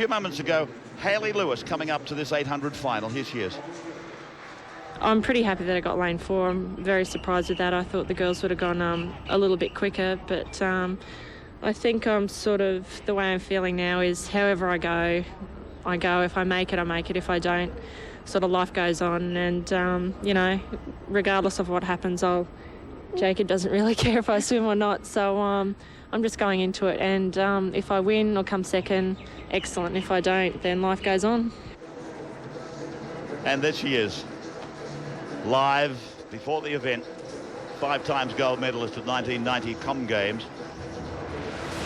few moments ago, Hayley Lewis coming up to this 800 final. Here she is. I'm pretty happy that I got lane 4. I'm very surprised with that. I thought the girls would have gone a little bit quicker, but I think I'm sort of, the way I'm feeling now is however I go, I go. If I make it, I make it. If I don't, sort of life goes on. And, you know, regardless of what happens, Jacob doesn't really care if I swim or not. So I'm just going into it. And if I win or come second, excellent. If I don't, then life goes on. And there she is, live before the event. 5 times gold medalist at 1990 Com Games.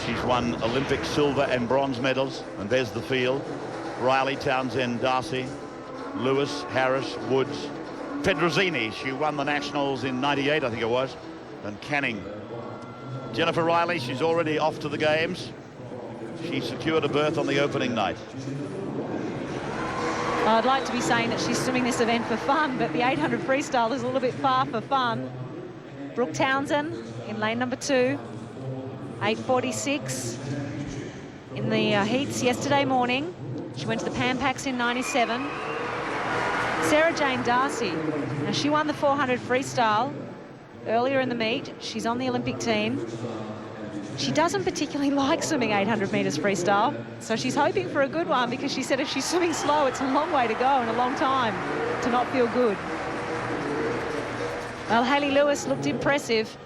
She's won Olympic silver and bronze medals. And there's the field. Riley, Townsend, Darcy, Lewis, Harris, Woods, Pedrosini. She won the Nationals in 98, I think it was. And Canning. Jennifer Riley, she's already off to the games. She secured a berth on the opening night. I'd like to be saying that she's swimming this event for fun, but the 800 freestyle is a little bit far for fun. Brooke Townsend in lane number 2, 8:46 in the heats yesterday morning. She went to the Pan Pacs in 97. Sarah Jane Darcy, now she won the 400 freestyle earlier in the meet. She's on the Olympic team. She doesn't particularly like swimming 800 metres freestyle, so she's hoping for a good one, because she said if she's swimming slow, it's a long way to go and a long time to not feel good. Well, Hayley Lewis looked impressive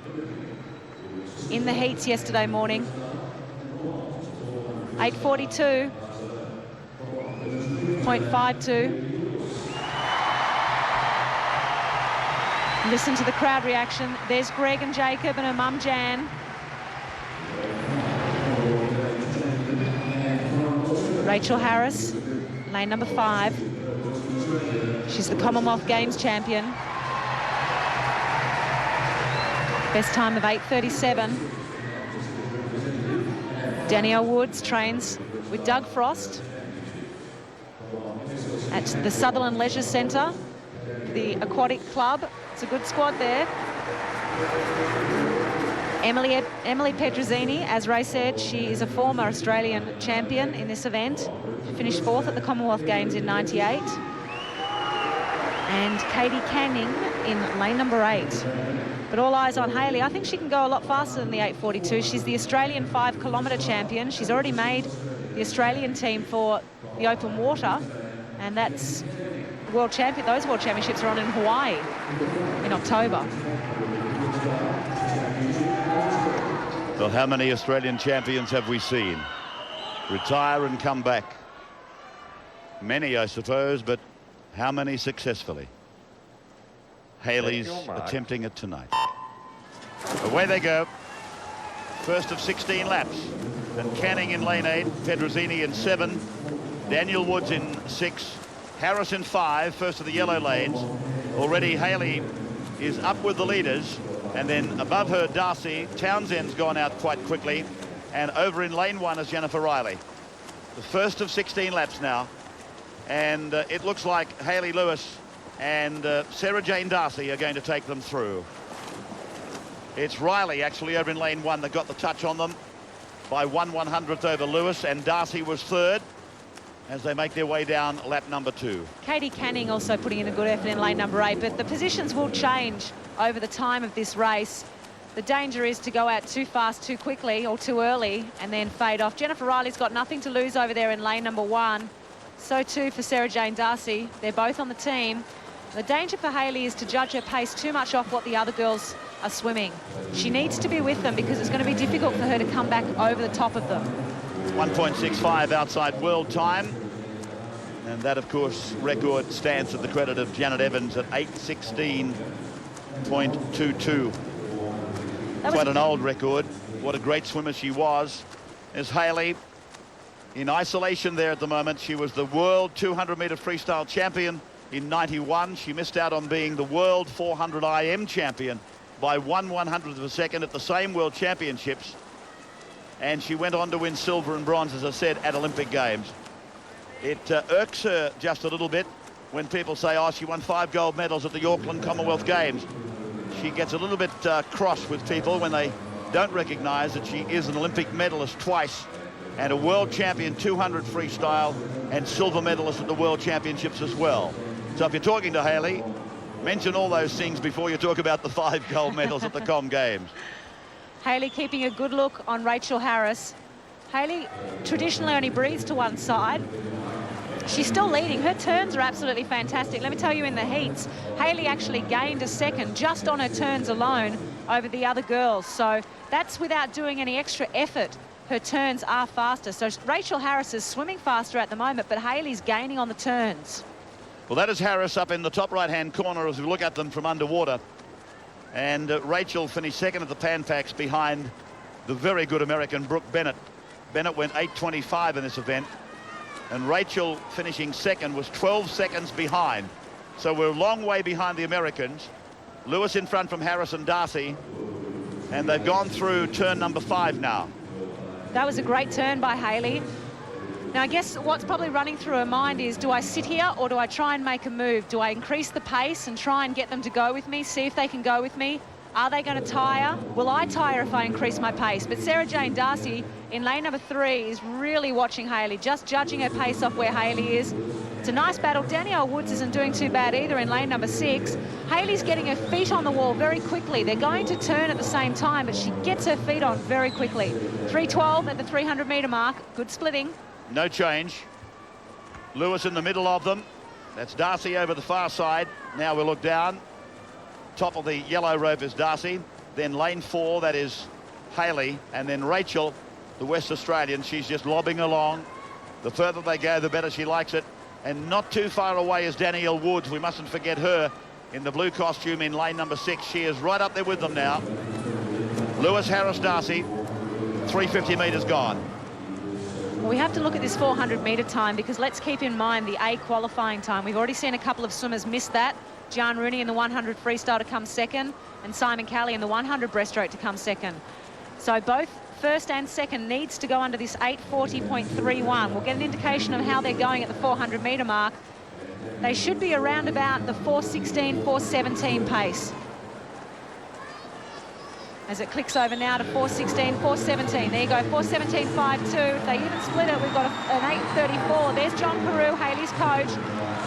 in the heats yesterday morning. 8:42.52. Listen to the crowd reaction. There's Greg and Jacob and her mum Jan. Rachel Harris, lane number 5. She's the Commonwealth Games champion. Best time of 8:37. Danielle Woods trains with Doug Frost at the Sutherland Leisure Centre, the aquatic club. It's a good squad there. Emily Pedrosini, as Ray said, she is a former Australian champion in this event. She finished 4th at the Commonwealth Games in 98. And Katie Canning in lane number 8. But all eyes on Hayley. I think she can go a lot faster than the 8:42. She's the Australian 5-kilometre champion. She's already made the Australian team for the open water, and that's world champion. Those world championships are on in Hawaii in October. Well, how many Australian champions have we seen retire and come back? Many, I suppose, but how many successfully? Hayley's attempting it tonight. Away they go. First of 16 laps. And Canning in lane 8, Pedrosini in 7, Daniel Woods in 6, Harris in 5, first of the yellow lanes. Already Hayley is up with the leaders, and then above her Darcy. Townsend's gone out quite quickly, and over in lane 1 is Jennifer Riley. The first of 16 laps now, and it looks like Hayley Lewis and Sarah Jane Darcy are going to take them through. It's Riley actually over in lane 1 that got the touch on them by 1/100th over Lewis, and Darcy was 3rd as they make their way down lap number 2. Katie Canning also putting in a good effort in lane number 8, but the positions will change over the time of this race. The danger is to go out too fast too quickly or too early and then fade off. Jennifer Riley's got nothing to lose over there in lane number 1. So too for Sarah Jane Darcy. They're both on the team. The danger for Hayley is to judge her pace too much off what the other girls are swimming. She needs to be with them, because it's going to be difficult for her to come back over the top of them. 1.65 outside world time. And that, of course, record stands to the credit of Janet Evans at 8:16.22. Quite an old record. What a great swimmer she was. There's Hayley in isolation there at the moment. She was the world 200-metre freestyle champion in 91. She missed out on being the world 400 IM champion by 1/100th of a second at the same world championships. And she went on to win silver and bronze, as I said, at Olympic Games. It irks her just a little bit when people say, oh, she won 5 gold medals at the Auckland Commonwealth Games. She gets a little bit cross with people when they don't recognise that she is an Olympic medalist twice and a world champion 200 freestyle and silver medalist at the World Championships as well. So if you're talking to Hayley, mention all those things before you talk about the 5 gold medals at the Com Games. Hayley keeping a good look on Rachel Harris. Hayley traditionally only breathes to one side. She's still leading. Her turns are absolutely fantastic. Let me tell you, in the heats, Hayley actually gained a second just on her turns alone over the other girls. So that's without doing any extra effort. Her turns are faster. So Rachel Harris is swimming faster at the moment, but Hayley's gaining on the turns. Well, that is Harris up in the top right-hand corner as we look at them from underwater. And Rachel finished second at the Pan Pacs behind the very good American Brooke Bennett. Bennett went 8:25 in this event. And Rachel finishing second was 12 seconds behind. So we're a long way behind the Americans. Lewis in front from Harris and Darcy. And they've gone through turn number 5 now. That was a great turn by Hayley. Now, I guess what's probably running through her mind is, do I sit here or do I try and make a move? Do I increase the pace and try and get them to go with me, see if they can go with me? Are they going to tire? Will I tire if I increase my pace? But Sarah Jane Darcy in lane number 3 is really watching Hayley, just judging her pace off where Hayley is. It's a nice battle. Danielle Woods isn't doing too bad either in lane number 6. Hayley's getting her feet on the wall very quickly. They're going to turn at the same time, but she gets her feet on very quickly. 3:12 at the 300-metre mark. Good splitting. No change. Lewis in the middle of them. That's Darcy over the far side. Now we'll look down. Top of the yellow rope is Darcy. Then lane 4, that is Hayley. And then Rachel, the West Australian. She's just lobbing along. The further they go, the better she likes it. And not too far away is Danielle Woods. We mustn't forget her in the blue costume in lane number 6. She is right up there with them now. Lewis, Harris, Darcy. 350 metres gone. Well, we have to look at this 400-metre time, because let's keep in mind the A qualifying time. We've already seen a couple of swimmers miss that. Jan Rooney in the 100 freestyle to come second, and Simon Kelly in the 100 breaststroke to come second. So both first and second needs to go under this 8:40.31. We'll get an indication of how they're going at the 400-metre mark. They should be around about the 4:16, 4:17 pace. As it clicks over now to 4:16, 4:17. There you go, 4:17.52. If they even split it, we've got an 8:34. There's John Carew, Hayley's coach.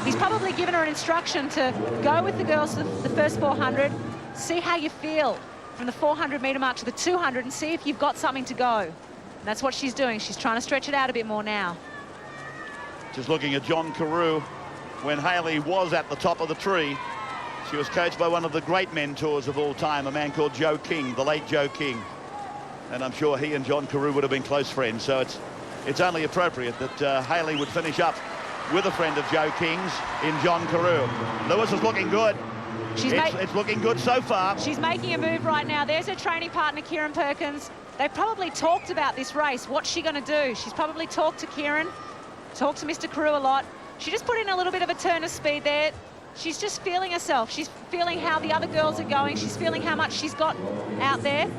He's probably given her an instruction to go with the girls to the first 400, see how you feel from the 400-metre mark to the 200 and see if you've got something to go. And that's what she's doing. She's trying to stretch it out a bit more now. Just looking at John Carew, when Hayley was at the top of the tree, she was coached by one of the great mentors of all time, a man called Joe King, the late Joe King. And I'm sure he and John Carew would have been close friends. So it's only appropriate that Hayley would finish up with a friend of Joe King's in John Carew. Lewis is looking good. It's looking good so far. She's making a move right now. There's her training partner, Kieran Perkins. They've probably talked about this race. What's she going to do? She's probably talked to Kieran, talked to Mr. Carew a lot. She just put in a little bit of a turn of speed there. She's just feeling herself. She's feeling how the other girls are going. She's feeling how much she's got out there.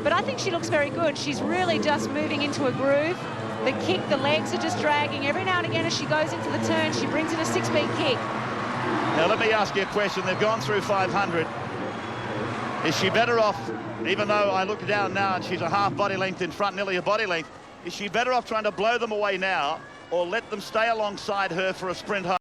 But I think she looks very good. She's really just moving into a groove. The kick, the legs are just dragging. Every now and again as she goes into the turn, she brings in a 6-speed kick. Now, let me ask you a question. They've gone through 500. Is she better off, even though I look down now and she's a half body length in front, nearly a body length, is she better off trying to blow them away now or let them stay alongside her for a sprint home?